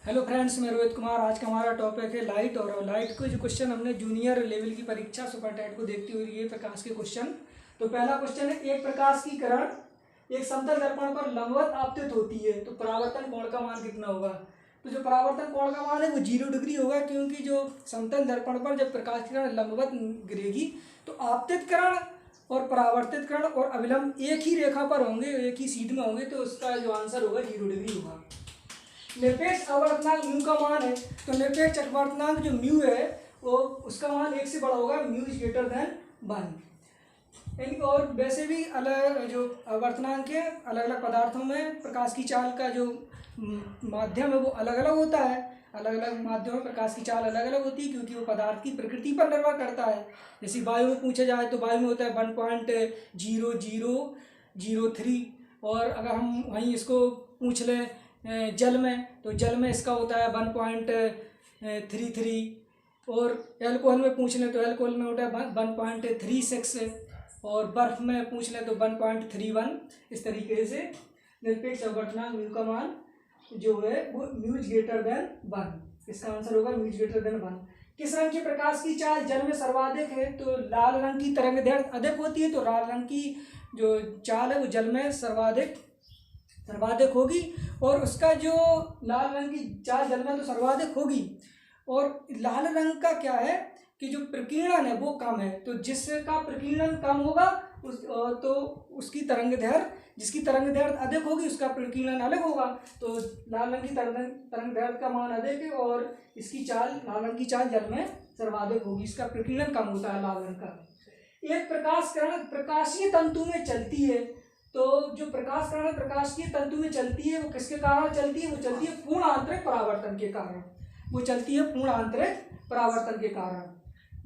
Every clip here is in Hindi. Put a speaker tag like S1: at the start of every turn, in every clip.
S1: हेलो फ्रेंड्स, मैं रोहित कुमार। आज का हमारा टॉपिक है लाइट। और लाइट के जो क्वेश्चन हमने जूनियर लेवल की परीक्षा सुपर टेट को देखते हुए ये प्रकाश के क्वेश्चन। तो पहला क्वेश्चन है, एक प्रकाश की किरण एक समतल दर्पण पर लंबवत आपतित होती है तो परावर्तन कोण का मान कितना होगा। तो जो परावर्तन कोण का मान है वो 0 डिग्री होगा, क्योंकि जो समतल दर्पण पर जब प्रकाश की किरण लंबवत गिरेगी तो आपतित किरण और परावर्तित किरण और अभिलंब एक ही रेखा पर होंगे, एक ही सीध में होंगे, तो उसका जो आंसर होगा 0 डिग्री होगा। निरपेक्ष अपवर्तनांक म्यू का मान है, तो निरपेक्ष अपवर्तनांक जो म्यू है वो उसका मान 1 से बड़ा होगा, म्यू इज ग्रेटर देन 1। और वैसे भी अलग जो अपवर्तनांक है अलग अलग पदार्थों में प्रकाश की चाल का जो माध्यम है वो अलग अलग होता है। अलग अलग माध्यमों में प्रकाश की चाल अलग अलग होती है, क्योंकि वो पदार्थ की प्रकृति पर निर्भर करता है। जैसे वायु में पूछा जाए तो वायु में होता है 1.0003, और अगर हम वहीं इसको पूछ लें जल में, तो जल में इसका होता है 1.33, और एल्कोहल में पूछ लें तो एल्कोहल में होता है 1.36, और बर्फ में पूछ लें तो 1.31। इस तरीके से निरपेक्ष अपवर्तनांक म्यू का मान जो है वो म्यू इज ग्रेटर देन 1। इसका आंसर होगा म्यू इज ग्रेटर देन 1। किस रंग के प्रकाश की चाल जल में सर्वाधिक है, तो लाल रंग की तरंगदैर्घ्य अधिक होती है, तो लाल रंग की जो चाल है वो जल में सर्वाधिक होगी, और उसका जो लाल रंग की चाल जल में तो सर्वाधिक होगी। और लाल रंग का क्या है कि जो प्रकीर्णन है वो कम है, तो जिसका प्रकीर्णन कम होगा तो उसकी तरंगदैर्घ्य, जिसकी तरंगदैर्घ्य अधिक होगी उसका प्रकीर्णन अलग होगा। तो लाल रंग की तरंगदैर्घ्य का मान अधिक है और इसकी चाल, लाल रंग की चाल जल में सर्वाधिक होगी, इसका प्रकीर्णन कम होता है लाल रंग का। एक प्रकाश किरण प्रकाशीय तंतु में चलती है, तो जो प्रकाश किरण प्रकाश की तंतु में चलती है वो किसके कारण चलती है, वो चलती है पूर्ण आंतरिक परावर्तन के कारण। वो चलती है पूर्ण आंतरिक परावर्तन के कारण।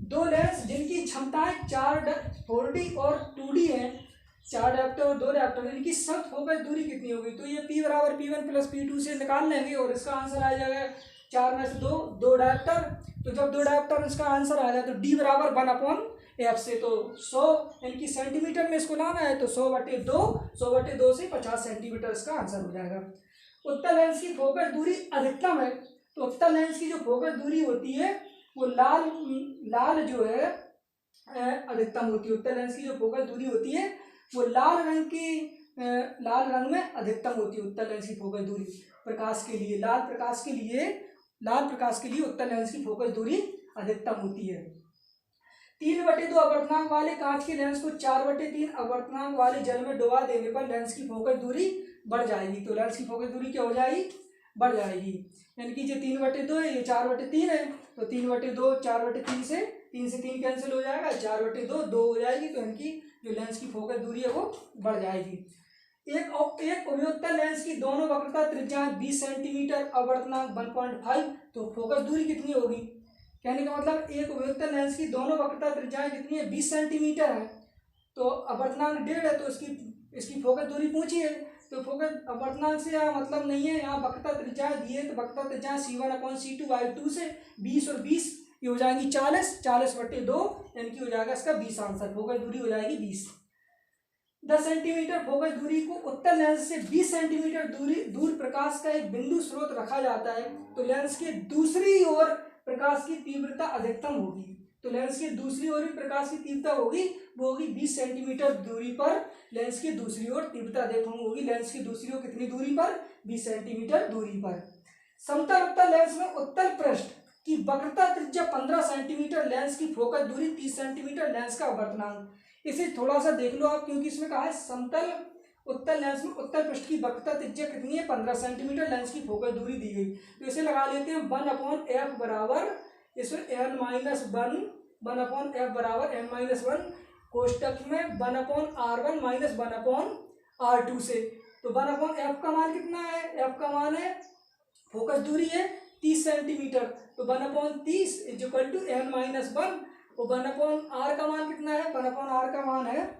S1: दो लेंस जिनकी क्षमताएं 4D और 2D है, 4 डायोप्टर और 2 डायोप्टर, इनकी सख्त फोकस दूरी कितनी होगी। तो ये P बराबर P1 प्लस P2 से निकाल लेंगे और इसका आंसर आ जाएगा 4 में से 2 डायोप्टर। तो जब 2 डायोप्टर इसका आंसर आ जाए तो D बराबर 1/f से, तो 100 इनकी सेंटीमीटर में इसको लाना है, तो 100/2 से 50 सेंटीमीटर इसका आंसर हो जाएगा। उत्तल लेंस की फोकस दूरी अधिकतम है, तो उत्तल लेंस की जो फोकस दूरी होती है वो लाल जो है अधिकतम होती है। उत्तल लेंस की जो फोकस दूरी होती है वो लाल रंग में अधिकतम होती है। उत्तल लेंस की फोकस दूरी प्रकाश के लिए, लाल प्रकाश के लिए उत्तल लेंस की फोकस दूरी अधिकतम होती है। 3/2 अपवर्तनांक वाले कांच के लेंस को 4/3 अपवर्तनांक वाले जल में डुबा देने पर लेंस की फोकस दूरी बढ़ जाएगी। तो लेंस की फोकस दूरी क्या हो जाएगी, बढ़ जाएगी। यानी कि जो 3/2 है ये 4/3 है, तो 3/2 4/3 से 3 कैंसिल हो जाएगा, 4/2 2 हो जाएगी, तो इनकी जो लेंस की फोकस दूरी है वो बढ़ जाएगी। एक अवयुत्तल लेंस की दोनों वक्रता त्रिज्याएं 20 सेंटीमीटर, अपवर्तनांक 1.5, तो फोकस दूरी कितनी होगी। कहने का मतलब एक अवयुत्तल लेंस की दोनों वक्रता त्रिज्याएं कितनी है, 20 सेंटीमीटर है, तो अपवर्तनांक 1.5 है, तो इसकी फोकस दूरी पूछी है। तो फोकस अपवर्तनांक से यहाँ मतलब नहीं है, यहाँ वक्रता त्रिज्याएं दी है, तो वक्रता त्रिज्याएं C1/C2/2 से 20 और 20 ये हो जाएंगी 40/2, यानी कि हो जाएगा इसका 20 आंसर। फोकस दूरी हो जाएगी 20। 10 सेंटीमीटर फोकस दूरी को उत्तल लेंस से 20 सेंटीमीटर दूर प्रकाश का एक बिंदु स्रोत रखा जाता है, तो लेंस के दूसरी ओर प्रकाश की तीव्रता अधिकतम होगी। तो लेंस के दूसरी ओर प्रकाश की तीव्रता होगी, वो होगी 20 सेंटीमीटर दूरी पर लेंस की दूसरी ओर तीव्रता अधिकतम होगी। लेंस की दूसरी ओर कितनी दूरी पर, 20 सेंटीमीटर दूरी पर। समतल उत्तल लेंस में उत्तल पृष्ठ की वक्रता त्रिज्या 15 सेंटीमीटर, लेंस की फोकस दूरी 30 सेंटीमीटर, लेंस का अपवर्तनांक। इसे थोड़ा सा देख लो आप, क्योंकि इसमें कहा है समतल उत्तल लेंस में उत्तल पृष्ठ की वक्रता त्रिज्या कितनी है, 15 सेंटीमीटर, लेंस की फोकस दूरी दी गई। तो इसे लगा लेते हैं 1/f बराबर इसमें n-1 बराबर n-1 कोष्टक में 1/r1 माइनस 1/r2 से। तो 1/f का मान कितना है, f का मान है फोकस दूरी है 30 सेंटीमीटर, तो 1/30 इक्वल टू n-1, और 1/r का मान कितना है, 1/r का मान है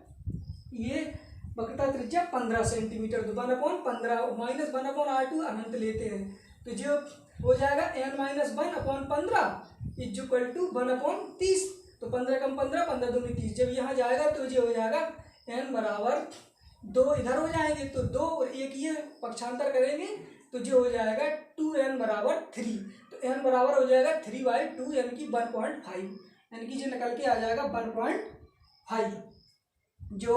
S1: ये वक्रता त्रिज्या 15 सेंटीमीटर, तो 1/15 माइनस 1/r2 अनंत लेते हैं, तो जो हो जाएगा n-1/15 इक्वल टू 1/30, तो 15 कम 15 15 दूनी 30। जब यहाँ जाएगा तो ये हो जाएगा n बराबर दो इधर हो जाएंगे तो दो और एक ये पक्षांतर करेंगे तो जो हो जाएगा 2n बराबर 3। तो n बराबर हो जाएगा 3/2 यानी कि 1.5, यानी कि जो निकल के आ जाएगा 1.5। जो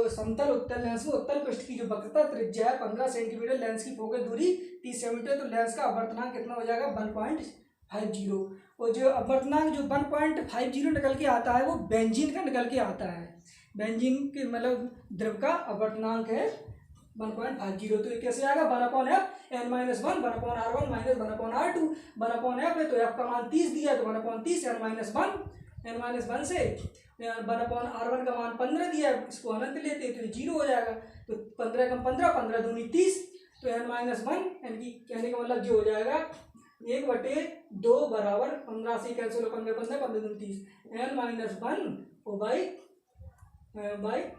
S1: समतल उत्तल लेंस में उत्तल पृष्ठ की जो वक्रता त्रिज्या है 15 सेंटीमीटर, लेंस की फोकस दूरी 30 सेंटीमीटर, तो लेंस का अपवर्तनांक कितना हो जाएगा 1.50। और जो अपवर्तनांक जो 1.50 निकल के आता है वो बेंजीन का निकल के आता है। बेंजीन के मतलब द्रव का अपवर्तनांक है 1.50। तो ये कैसे आएगा 1/f n-1 1/r1 minus 1/r2 1/f है तो f का मान 30 दिया तो 1/30 n-1 से 1/r1 का मान 15 दिया, इसको अनंत लेते तो 0 हो जाएगा। तो 15 कम 15 15 दूनी 30 तो n-1 यानी कि कहने का मतलब जो हो जाएगा 1/2 बराबर 15 से कैंसिल हो 15 15 15 दूनी 30 n-1 बाई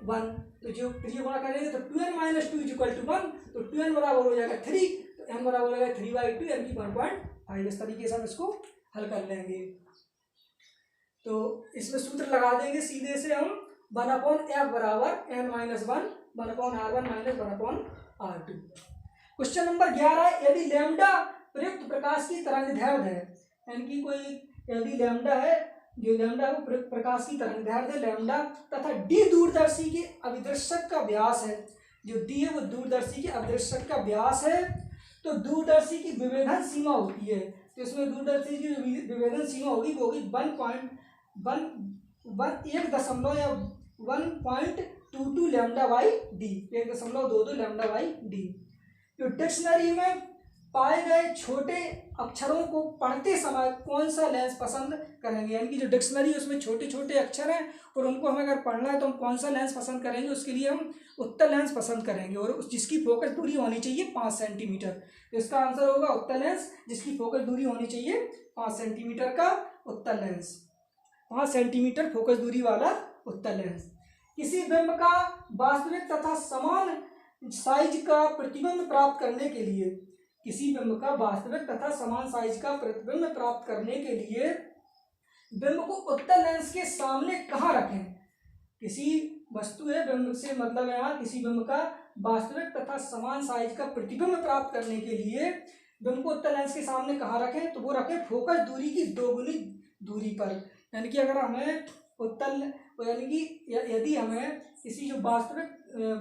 S1: 1। तो जो गुणा करेंगे तो 2n-2 = 1 तो 2n बराबर हो जाएगा 3 तो n बराबर हो जाएगा 3/2 यानी कि 1.5। इस तरीके से हम इसको हल कर लेंगे। तो इसमें सूत्र लगा देंगे सीधे से हम 1/f बराबर n-1 1/r1 minus 1/r2। Question number 11 यदि लैम्डा प्रयुक्त प्रकाश की तरंगदैर्घ्य है, यानी कि कोई यदि लैम्डा है जो लैम्डा है वो प्रकाश की तरंगदैर्घ्य है लैम्डा तथा डी दूरदर्शी के अभिदर्शक का व्यास है, जो डी है वो दूरदर्शी के अभिदर्शक का व्यास है, तो दूरदर्शी की विभेदन सीमा होती है। तो इसमें दूरदर्शी की विभेदन सीमा होगी वो होगी 1.22 lambda by D, 1.22 lambda by D. तो डिक्शनरी में पाए गए छोटे अक्षरों को पढ़ते समय कौन सा लेंस पसंद करेंगे, यानी कि जो डिक्शनरी है उसमें छोटे छोटे अक्षर हैं और उनको हमें अगर पढ़ना है तो हम कौन सा लेंस पसंद करेंगे, उसके लिए हम उत्तल लेंस पसंद करेंगे और जिसकी फोकस दूरी होनी चाहिए 5 सेंटीमीटर। तो इसका आंसर होगा उत्तल लेंस जिसकी फोकस दूरी होनी चाहिए 5 सेंटीमीटर का उत्तल लेंस, 5 सेंटीमीटर फोकस दूरी वाला उत्तल लेंस। किसी बिंब का वास्तविक तथा समान साइज का प्रतिबिंब प्राप्त करने के लिए, किसी बिंब का वास्तविक तथा समान साइज का प्रतिबिंब प्राप्त करने के लिए बिंब को उत्तल लेंस के सामने कहाँ रखें। किसी वस्तु है बिंब से मतलब यहाँ किसी बिंब का वास्तविक तथा समान साइज का प्रतिबिंब प्राप्त करने के लिए बिंब को उत्तल लेंस के सामने कहाँ रखें, तो वो रखें फोकस दूरी की 2 गुनी दूरी पर। यानी कि अगर हमें उत्तल यानी कि यदि हमें किसी जो वास्तविक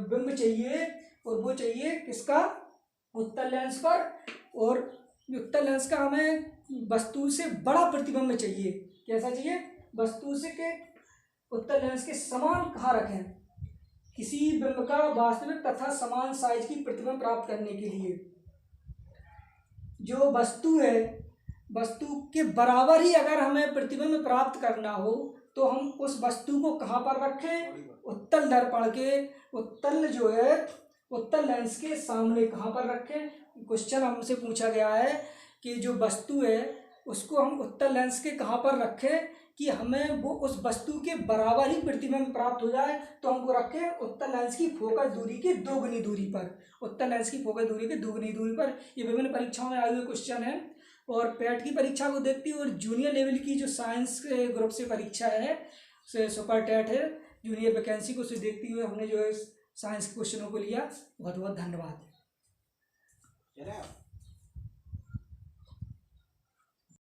S1: बिंब चाहिए और वो चाहिए किसका उत्तल लेंस पर, और उत्तल लेंस का हमें वस्तु से बड़ा प्रतिबिंब चाहिए, कैसा चाहिए वस्तु से के उत्तल लेंस के समान कहाँ रखें, किसी बिंब का वास्तविक तथा समान साइज की प्रतिबिंब प्राप्त करने के लिए जो वस्तु है वस्तु के बराबर ही अगर हमें प्रतिबिंब प्राप्त करना हो तो हम उस वस्तु को कहाँ पर रखें, उत्तल दर्पण के उत्तल जो है उत्तल लेंस के सामने कहाँ पर रखें। क्वेश्चन हमसे पूछा गया है कि जो वस्तु है उसको हम उत्तल लेंस के कहाँ पर रखें कि हमें वो उस वस्तु के बराबर ही प्रतिबिंब प्राप्त हो जाए, तो हमको रखें उत्तल लेंस की फोकस दूरी की 2 गुनी दूरी पर, उत्तल लेंस की फोकस दूरी की 2 गुनी दूरी पर। ये विभिन्न परीक्षाओं में आए हुए क्वेश्चन है और पैट की परीक्षा को देखती है और जूनियर लेवल की जो साइंस ग्रुप से परीक्षा है सुपर टेट है जूनियर वैकेंसी को उसे देखती हुए हमने जो है साइंस के क्वेश्चनों को लिया। बहुत बहुत धन्यवाद।